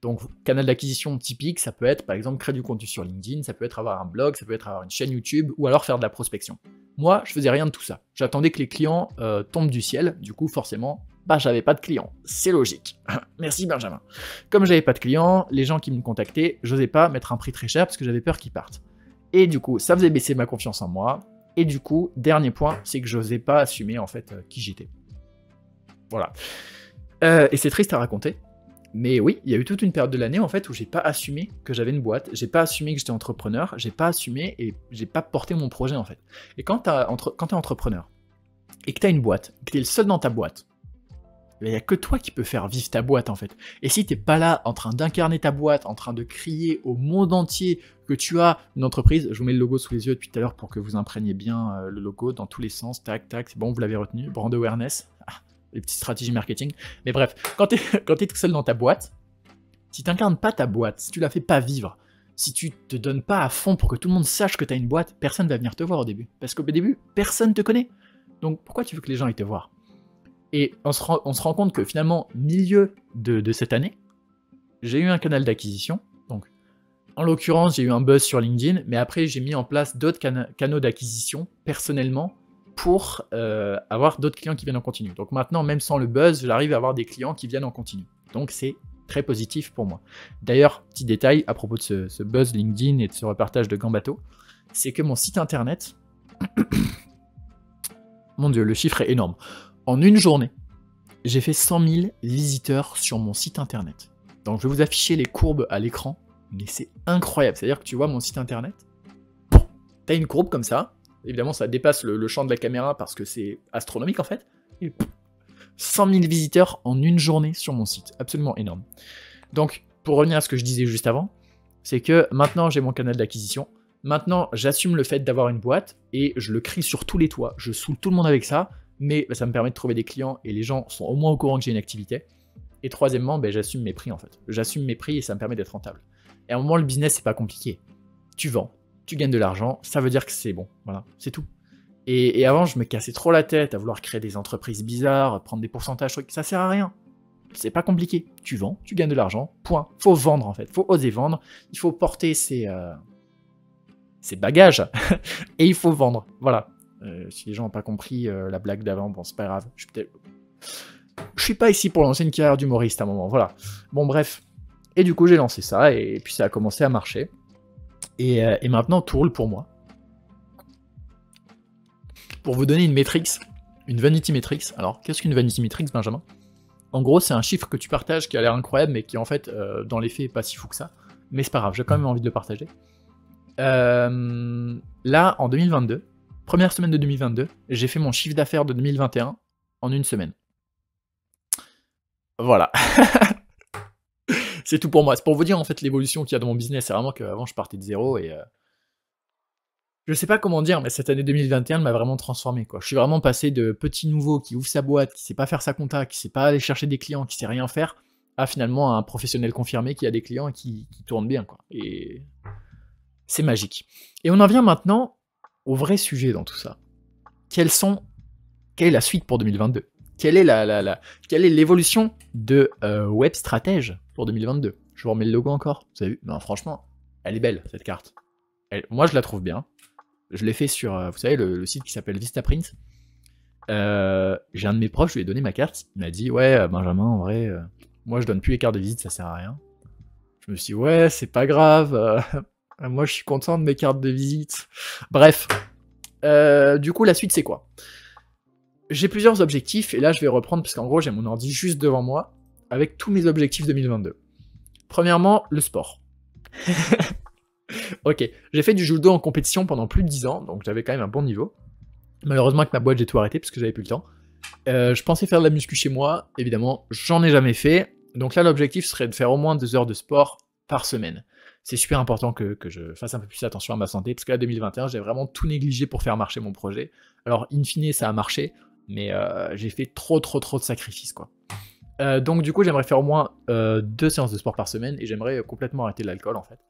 Speaker 1: Donc, canal d'acquisition typique, ça peut être par exemple créer du contenu sur LinkedIn, ça peut être avoir un blog, ça peut être avoir une chaîne YouTube ou alors faire de la prospection. Moi, je faisais rien de tout ça. J'attendais que les clients tombent du ciel. Du coup, forcément, bah, j'avais pas de clients. C'est logique. Merci Benjamin. Comme j'avais pas de clients, les gens qui me contactaient, j'osais pas mettre un prix très cher parce que j'avais peur qu'ils partent. Et du coup, ça faisait baisser ma confiance en moi. Et du coup, dernier point, c'est que j'osais pas assumer en fait qui j'étais. Voilà. Et c'est triste à raconter. Mais oui, il y a eu toute une période de l'année en fait où j'ai pas assumé que j'avais une boîte, j'ai pas assumé que j'étais entrepreneur, j'ai pas assumé et j'ai pas porté mon projet en fait. Et quand t'es entrepreneur et que t'as une boîte, que t'es le seul dans ta boîte, il y a que toi qui peux faire vivre ta boîte en fait. Et si t'es pas là en train d'incarner ta boîte, en train de crier au monde entier que tu as une entreprise, je vous mets le logo sous les yeux depuis tout à l'heure pour que vous imprégniez bien le logo dans tous les sens, tac tac, c'est bon, vous l'avez retenu, brand awareness. Les petites stratégies marketing. Mais bref, quand t'es tout seul dans ta boîte, si t'incarnes pas ta boîte, si tu la fais pas vivre, si tu te donnes pas à fond pour que tout le monde sache que t'as une boîte, personne va venir te voir au début. Parce qu'au début, personne te connaît. Donc pourquoi tu veux que les gens aillent te voir? Et on se rend compte que finalement, milieu de cette année, j'ai eu un canal d'acquisition. Donc, en l'occurrence, j'ai eu un buzz sur LinkedIn, mais après, j'ai mis en place d'autres canaux d'acquisition personnellement pour avoir d'autres clients qui viennent en continu. Donc maintenant, même sans le buzz, j'arrive à avoir des clients qui viennent en continu. Donc c'est très positif pour moi. D'ailleurs, petit détail à propos de ce buzz LinkedIn et de ce repartage de Gambato, c'est que mon site internet, mon Dieu, le chiffre est énorme. En une journée, j'ai fait 100 000 visiteurs sur mon site internet. Donc je vais vous afficher les courbes à l'écran, mais c'est incroyable. C'est-à-dire que tu vois mon site internet, tu as une courbe comme ça. Évidemment, ça dépasse le champ de la caméra parce que c'est astronomique en fait. Et 100 000 visiteurs en une journée sur mon site. Absolument énorme. Donc, pour revenir à ce que je disais juste avant, c'est que maintenant j'ai mon canal d'acquisition. Maintenant, j'assume le fait d'avoir une boîte et je le crie sur tous les toits. Je saoule tout le monde avec ça, mais ça me permet de trouver des clients et les gens sont au moins au courant que j'ai une activité. Et troisièmement, j'assume mes prix en fait. J'assume mes prix et ça me permet d'être rentable. Et à un moment, le business, c'est pas compliqué. Tu vends. Tu gagnes de l'argent, ça veut dire que c'est bon, voilà, c'est tout. Et avant, je me cassais trop la tête à vouloir créer des entreprises bizarres, prendre des pourcentages, ça sert à rien. C'est pas compliqué. Tu vends, tu gagnes de l'argent, point. Faut vendre en fait, faut oser vendre, il faut porter ses bagages, et il faut vendre, voilà. Si les gens n'ont pas compris la blague d'avant, bon, c'est pas grave, je suis pas ici pour lancer une carrière d'humoriste à un moment, voilà. Bon, bref. Et du coup, j'ai lancé ça, et puis ça a commencé à marcher. Et maintenant, tout roule pour moi. Pour vous donner une métrique, une vanity metrics. Alors, qu'est-ce qu'une vanity metrics, Benjamin? En gros, c'est un chiffre que tu partages qui a l'air incroyable, mais qui en fait, dans les faits, est pas si fou que ça. Mais c'est pas grave, j'ai quand même envie de le partager. Là, en 2022, première semaine de 2022, j'ai fait mon chiffre d'affaires de 2021 en une semaine. Voilà. C'est tout pour moi. C'est pour vous dire en fait l'évolution qu'il y a dans mon business. C'est vraiment qu'avant je partais de zéro et je sais pas comment dire, mais cette année 2021 m'a vraiment transformé, quoi. Je suis vraiment passé de petit nouveau qui ouvre sa boîte, qui sait pas faire sa compta, qui sait pas aller chercher des clients, qui sait rien faire, à finalement un professionnel confirmé qui a des clients et qui tourne bien, quoi. Et c'est magique. Et on en vient maintenant au vrai sujet dans tout ça. Quelle est la suite pour 2022? Quelle est l'évolution de Web Stratège pour 2022? Je vous remets le logo encore. Vous avez vu? Non, franchement, elle est belle, cette carte. Moi, je la trouve bien. Je l'ai fait sur, vous savez, le site qui s'appelle Vistaprint. J'ai un de mes profs, je lui ai donné ma carte. Il m'a dit, ouais, Benjamin, en vrai, moi, je donne plus les cartes de visite, ça sert à rien. Je me suis dit, ouais, c'est pas grave. Moi, je suis content de mes cartes de visite. Bref. Du coup, la suite, c'est quoi? J'ai plusieurs objectifs, et là je vais reprendre, parce qu'en gros j'ai mon ordi juste devant moi, avec tous mes objectifs 2022. Premièrement, le sport. Ok, j'ai fait du judo en compétition pendant plus de 10 ans, donc j'avais quand même un bon niveau. Malheureusement avec ma boîte j'ai tout arrêté, parce que j'avais plus le temps. Je pensais faire de la muscu chez moi, évidemment, j'en ai jamais fait. Donc là l'objectif serait de faire au moins 2 heures de sport par semaine. C'est super important que je fasse un peu plus attention à ma santé, parce que là 2021 j'ai vraiment tout négligé pour faire marcher mon projet. Alors in fine ça a marché, mais j'ai fait trop de sacrifices, quoi. Donc du coup j'aimerais faire au moins 2 séances de sport par semaine, et j'aimerais complètement arrêter l'alcool en fait.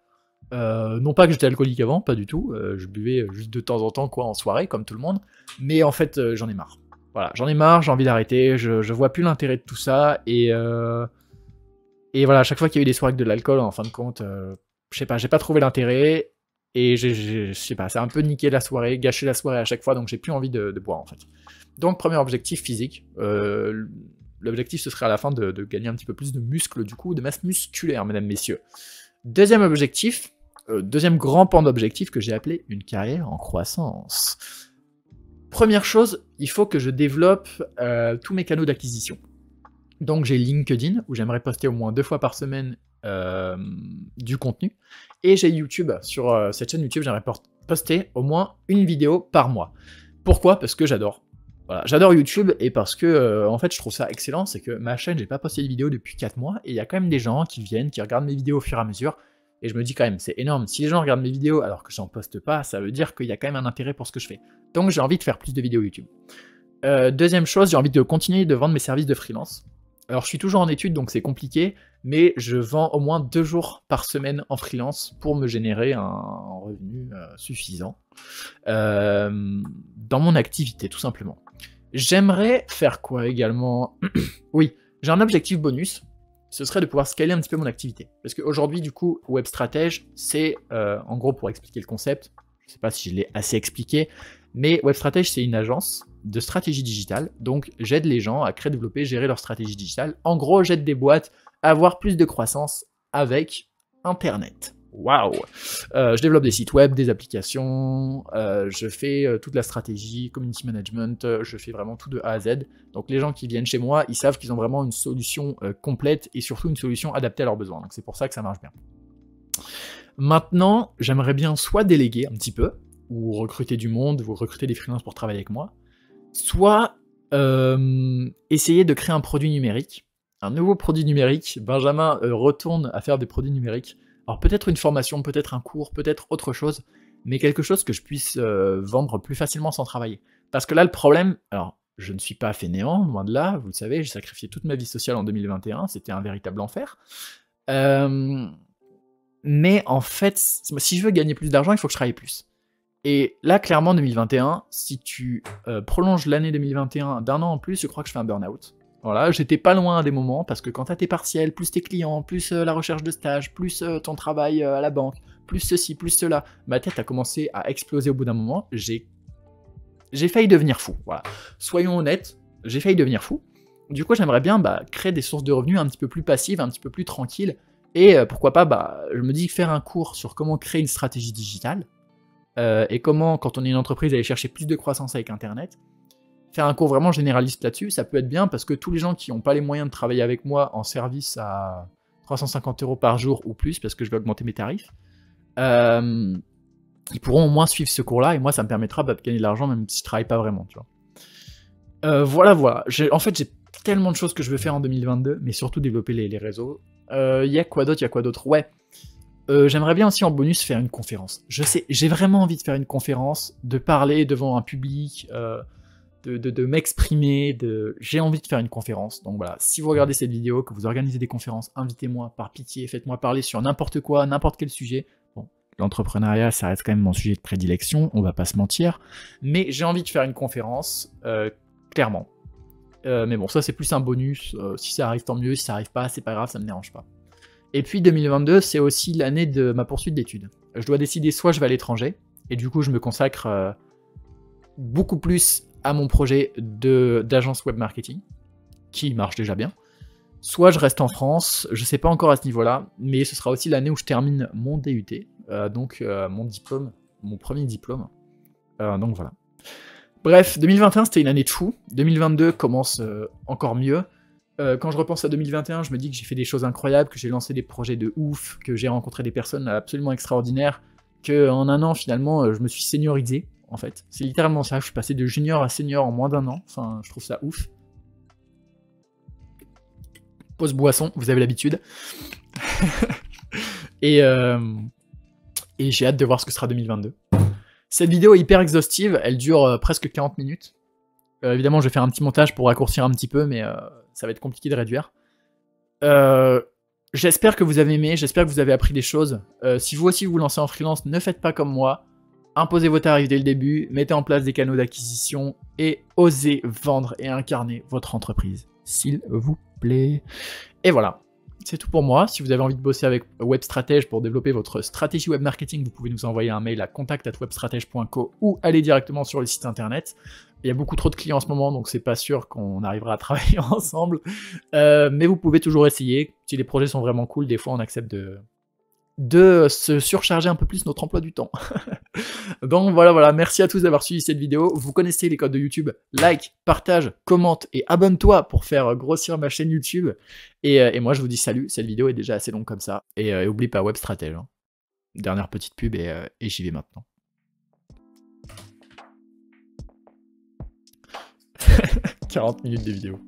Speaker 1: Non pas que j'étais alcoolique avant, pas du tout, je buvais juste de temps en temps, quoi, en soirée comme tout le monde, mais en fait j'en ai marre. Voilà, j'en ai marre, j'ai envie d'arrêter, je vois plus l'intérêt de tout ça, et Et voilà, à chaque fois qu'il y a eu des soirées avec de l'alcool, en fin de compte, je sais pas, j'ai pas trouvé l'intérêt. Et je sais pas, ça a un peu niqué la soirée, gâché la soirée à chaque fois, donc j'ai plus envie de boire en fait. Donc premier objectif physique, l'objectif ce serait à la fin de gagner un petit peu plus de muscles du coup, de masse musculaire mesdames, messieurs. Deuxième objectif, deuxième grand pan d'objectif que j'ai appelé une carrière en croissance. Première chose, il faut que je développe tous mes canaux d'acquisition. Donc j'ai LinkedIn, où j'aimerais poster au moins 2 fois par semaine du contenu. Et j'ai YouTube, sur cette chaîne YouTube, j'aimerais poster au moins une vidéo par mois. Pourquoi? Parce que j'adore. Voilà, j'adore YouTube et parce que en fait je trouve ça excellent, c'est que ma chaîne, j'ai pas posté de vidéo depuis 4 mois, et il y a quand même des gens qui viennent, qui regardent mes vidéos au fur et à mesure, et je me dis quand même, c'est énorme, si les gens regardent mes vidéos alors que j'en poste pas, ça veut dire qu'il y a quand même un intérêt pour ce que je fais. Donc j'ai envie de faire plus de vidéos YouTube. Deuxième chose, j'ai envie de continuer de vendre mes services de freelance. Alors je suis toujours en études donc c'est compliqué, mais je vends au moins 2 jours par semaine en freelance pour me générer un revenu suffisant dans mon activité tout simplement. J'aimerais faire quoi également? Oui, j'ai un objectif bonus, ce serait de pouvoir scaler un petit peu mon activité. Parce qu'aujourd'hui du coup, Web Stratège, c'est en gros pour expliquer le concept, je sais pas si je l'ai assez expliqué, mais Web Stratège c'est une agence de stratégie digitale, donc j'aide les gens à créer, développer, gérer leur stratégie digitale. En gros, j'aide des boîtes à avoir plus de croissance avec Internet. Waouh! Je développe des sites web, des applications, je fais toute la stratégie, community management, je fais vraiment tout de A à Z. Donc les gens qui viennent chez moi, ils savent qu'ils ont vraiment une solution complète et surtout une solution adaptée à leurs besoins. Donc c'est pour ça que ça marche bien. Maintenant, j'aimerais bien soit déléguer un petit peu, ou recruter du monde, ou recruter des freelances pour travailler avec moi, soit essayer de créer un produit numérique, un nouveau produit numérique. Benjamin retourne à faire des produits numériques. Alors peut-être une formation, peut-être un cours, peut-être autre chose, mais quelque chose que je puisse vendre plus facilement sans travailler. Parce que là, le problème, alors je ne suis pas fainéant, loin de là, vous le savez, j'ai sacrifié toute ma vie sociale en 2021, c'était un véritable enfer. Mais en fait, si je veux gagner plus d'argent, il faut que je travaille plus. Et là, clairement, 2021, si tu prolonges l'année 2021 d'un an en plus, je crois que je fais un burn-out. Voilà, j'étais pas loin à des moments, parce que quand t'as tes partiels, plus tes clients, plus la recherche de stage, plus ton travail à la banque, plus ceci, plus cela, ma tête a commencé à exploser au bout d'un moment, j'ai failli devenir fou, voilà. Soyons honnêtes, j'ai failli devenir fou. Du coup, j'aimerais bien créer des sources de revenus un petit peu plus passives, un petit peu plus tranquilles, et pourquoi pas, je me dis faire un cours sur comment créer une stratégie digitale, et comment, quand on est une entreprise, aller chercher plus de croissance avec Internet. Faire un cours vraiment généraliste là-dessus, ça peut être bien, parce que tous les gens qui n'ont pas les moyens de travailler avec moi en service à 350 € par jour ou plus, parce que je vais augmenter mes tarifs, ils pourront au moins suivre ce cours-là, et moi ça me permettra de gagner de l'argent même si je travaille pas vraiment, tu vois. Voilà. En fait, j'ai tellement de choses que je veux faire en 2022, mais surtout développer les réseaux. Y a quoi d'autre? Ouais. J'aimerais bien aussi en bonus faire une conférence. Je sais, j'ai vraiment envie de faire une conférence, de parler devant un public, de m'exprimer, j'ai envie de faire une conférence. Donc voilà, si vous regardez cette vidéo, que vous organisez des conférences, invitez-moi, par pitié, faites-moi parler sur n'importe quoi, n'importe quel sujet. Bon, l'entrepreneuriat, ça reste quand même mon sujet de prédilection, on va pas se mentir, mais j'ai envie de faire une conférence, clairement. Mais bon, ça c'est plus un bonus, si ça arrive tant mieux, si ça arrive pas, c'est pas grave, ça me dérange pas. Et puis 2022, c'est aussi l'année de ma poursuite d'études. Je dois décider, soit je vais à l'étranger, et du coup je me consacre beaucoup plus à mon projet d'agence web marketing, qui marche déjà bien, soit je reste en France, je sais pas encore à ce niveau-là, mais ce sera aussi l'année où je termine mon DUT, donc mon diplôme, mon premier diplôme, donc voilà. Bref, 2021 c'était une année de fou, 2022 commence encore mieux. Quand je repense à 2021, je me dis que j'ai fait des choses incroyables, que j'ai lancé des projets de ouf, que j'ai rencontré des personnes absolument extraordinaires, qu'en un an, finalement, je me suis seniorisé, en fait. C'est littéralement ça, je suis passé de junior à senior en moins d'un an, enfin, je trouve ça ouf. Pause boisson, vous avez l'habitude. et j'ai hâte de voir ce que sera 2022. Cette vidéo est hyper exhaustive, elle dure presque 40 minutes. Évidemment, je vais faire un petit montage pour raccourcir un petit peu, mais ça va être compliqué de réduire. J'espère que vous avez aimé, j'espère que vous avez appris des choses. Si vous aussi vous lancez en freelance, ne faites pas comme moi. Imposez vos tarifs dès le début, mettez en place des canaux d'acquisition et osez vendre et incarner votre entreprise, s'il vous plaît. Et voilà. c'est tout pour moi. Si vous avez envie de bosser avec WebStratège pour développer votre stratégie web marketing, vous pouvez nous envoyer un mail à contact@webstratege.co ou aller directement sur le site internet. Il y a beaucoup trop de clients en ce moment, donc c'est pas sûr qu'on arrivera à travailler ensemble. Mais vous pouvez toujours essayer. Si les projets sont vraiment cool, des fois on accepte de se surcharger un peu plus notre emploi du temps. Donc voilà, merci à tous d'avoir suivi cette vidéo. Vous connaissez les codes de YouTube, like, partage, commente et abonne-toi pour faire grossir ma chaîne YouTube. Et moi je vous dis salut, cette vidéo est déjà assez longue comme ça. Et oublie pas WebStratège. Hein. Dernière petite pub et j'y vais maintenant. 40 minutes de vidéo.